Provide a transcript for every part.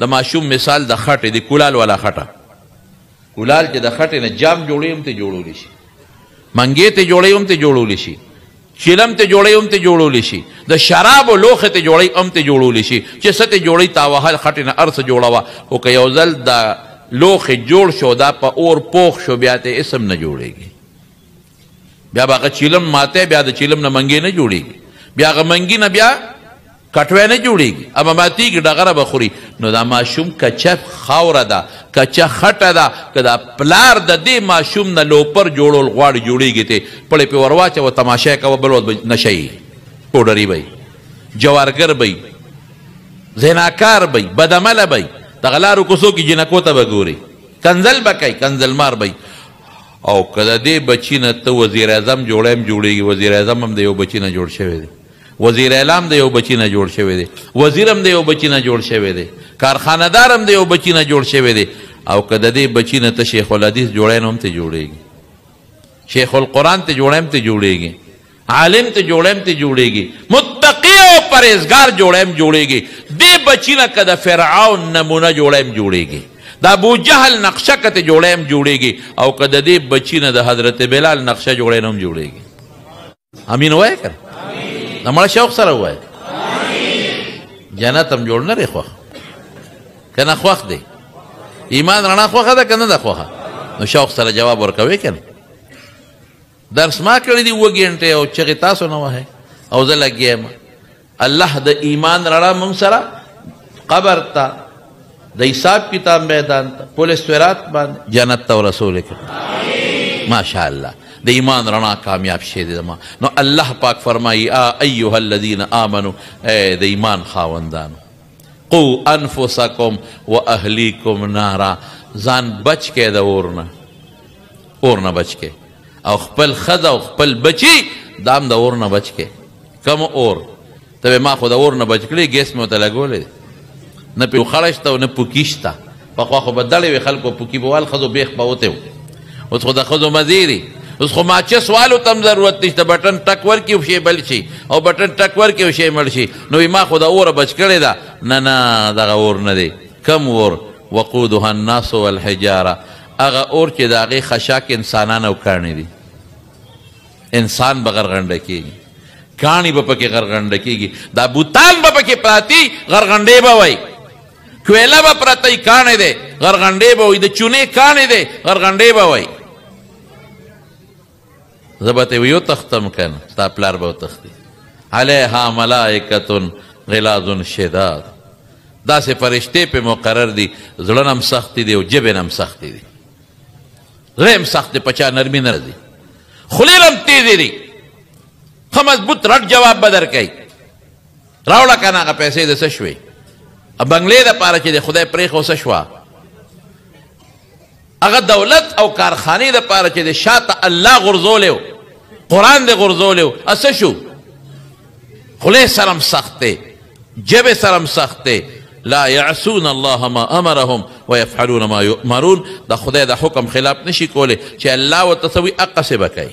د ماشوم مثال د خټې د کولال والا خټه کولال چې د خټې نه جام جوړوي هم ته جوړولی شي منګې ته جوړوي هم ته جوړولی شي چیلم ته جوړوي هم ته جوړولی شي د شرابو لوښې ته جوړوي هم ته جوړولی شي چې څه ته جوړوي تا وهل خټې نه هر څه جوړوه خو که یو ځل د لوښې جوړ شو دا په اور پوخ شو بیا ته اسم نه جوړېږي بیا به هغه چیلم ماته بیا د چیلم نه منګې نه جوړېږي بیا هغه منګي نه بیا کټوی نه جوړېږي اما ماتېږي ډغره به خوري نو دا ماشوم کچه خاوره ده کچه خټه ده که دا پلار د دې ماشوم نه لوپر جوړول غواړي جوړېږي ته پړې پې ور واچوه تماشه یې کوه بل ورځ نشه یي پوډري به جوارګر به زیناکار به بدعمله به دغه لارو کوڅو کې جنکو ته به ګوري کنزل به کوي کنزل مار به او که د دې بچي نه ته وزیر اعظم جوړی هم جوړېږي وزیر اعظم هم د یو بچي نه جوړ شوی دی وزیر اعلام د یو بچی نه جوړ شوی دی وزیر هم د یو بچی نه جوړ شوی دی کارخانهدار هم د یو بچی نه جوړ شوی دی او که د دې بچی نه ته شیخ الحدیث جوړی نو هم ته جوړېږي شیخ القرآن ته جوړی هم ته جوړېږي عالم ته جوړی هم ته جوړېږي متقی او پرهیزګار جوړی هم جوړېږي دې بچی نه که د فرعون نمونه جوړی هم جوړېږي د ابو جهل نقشه که ته جوړی هم جوړېږي او که د دې بچی نه د حضرت بلال نقشه جوړی نه هم جوړېږي امین وایه که د مړه شوق سره ووایه جنت هم جوړ نه دی خوښ که نه خوښ دی ایمان رڼا خوښه ده که نه ده خوښه نو شوق سره جواب ورکوې که نه درس ما کړی دي 2 ګنټې او چغې تاسو نه وهئ او زه لګیا یم الله د ایمان رڼا موږ سره قبر ته د حساب کتاب میدان ته پل صراط باندې جنت ته ورسولی کړي ماشاءالله د ایمان رڼا کامیاب شی دی زما نو الله پاک فرمایي ایها الذین آمنو ای د ایمان خاوندانو قو انفسکم و اهلیکم نارا ځان بچ کې د اور نه بچ کې او خپل ښځه او خپل بچي دا هم د اور نه بچ کې کم اور ته ما خو د اور نه بچ کړي ګیس مې ورته لګولی نه پې خړه شته او نه پوکي شته پخوا خو به دړې وې خلکو پوکي به وال ښځو بیخ به وتی و اوس خو د ښځو مزې دي اوس خو ماچس والو ته هم ضرورت نشته بټن ټک ورکړي او شی بل شي او بټن ټک ورکړي او شی مړ شي نو ما خو د اوره بچ کړې ده نه دغه اور نه دی کم اور وقودها الناس والحجاره هغه اور چې د هغې خشاک انسانان او کاڼي دي انسان به غرغنډه کېږي کاڼي به پکې غرغنډه کېږي دا بوتان به پکې پراتي غرغنډې به وایي کویله به پرتی کاڼې دی غرغنډې به وایي د چونې کاڼې دی غرغنډې به وایي زه به ته یو تختم کنه ستا پلار به وتښتي علیها ملائکة غلاظ شداد داسې فرشتې پې مقرر دي زړه نه هم سختې دي او ژبې نه هم سختې دي زړه هم سخت دی په چا نرمي نه راځي خولې هم تیزې دي ښه مضبوط رټ جواب به درکوي راوړه که نه هغه پیسې د څه شوې بنګلې دپاره چې د خدای پرېښو څه شوه هغه دولت او کارخانې دپاره چې د شاته الله غورځولی و قرآن دې غورځولی و څه شو خولې سره هم سخت دی ژبې سره هم سخت دی لا یعصون الله ما امرهم ویفعلون ما یؤمرون د خدای د حکم خلاف نشي کولی چې الله ورته څه وي هغسې به کوي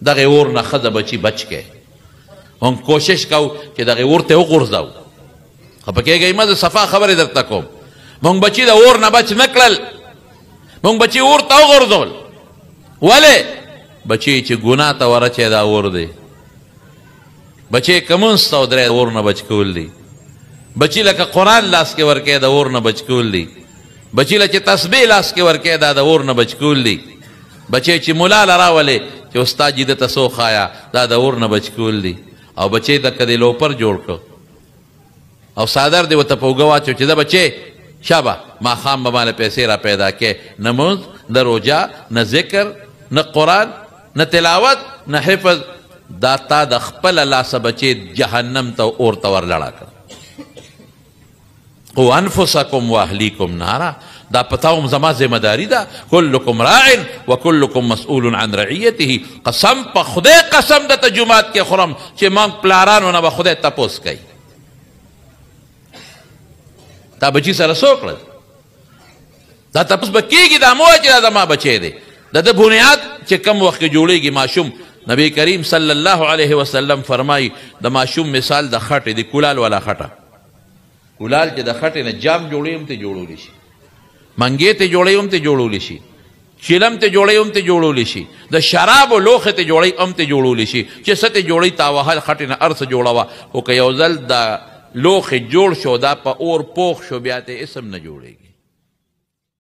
دغې اور نه ښځه بچي بچ کوي موږ کوشش کوو چې دغې اور ته وغورځوو خفه کېږئ مه زه صفا خبرې درته کوم موږ بچي د اور نه بچ نه کړل موږ بچي اور ته وغورځول ولې بچي چې ګناه ته ورچی دا اور دی بچی که مونځ ته ودرې د اور نه بچ کول دي بچی لکه قرآن لاس کې ورکې د اور نه بچ کول دي بچی له چې تسبیح لاس کې ورکې دا د اور نه بچ کول دي بچی چې ملا له راولې چې استاد جي دته څه وښایه دا د اور نه بچ کول دي او بچی ته که دې لوپر جوړ کړو او صادر دې ورته په اوږه واچو چې دا بچی شابه ماښام به ماله پیسې را پیدا کې نه مونځ نه روژه نه ذکر نه قرآن نه تلاوت نه حفظ دا تا د خپله لاسه بچې جهنم ته اور ته ورلړه کړه قو انفسکم واهلیکم نارا دا پتاوم زما ذمہداری ده کلکم راع وکلکم مسئول عن رعیته قسم په خدای قسم درته جومات کې خورم چې ما پلارانو نه به خدای تپوس کوي تا بچی سره څه وکړل دا تپوس به کېږي دا مه وایه چې دا زما بچی دی د ده بنیاد چې کم وخت کې جوړېږي ماشوم نبی کریم صلی الله علیه وسلم فرمایي د ماشوم مثال د خټې د کولال والا خټه کولال چې د خټې نه جام جوړوي هم ته جوړولی شي، منګې ته جوړوي هم ته جوړولی شي، چیلم ته جوړوي هم ته جوړولی شي، د شرابو لوښې ته جوړوي هم ته جوړولی شي، چې څه ته جوړوي تا وهل خټې نه هر څه جوړوه، خو که یو ځل د لوښې جوړ شو دا په اور پوخ شو بیا ته اسم نه جوړېږي.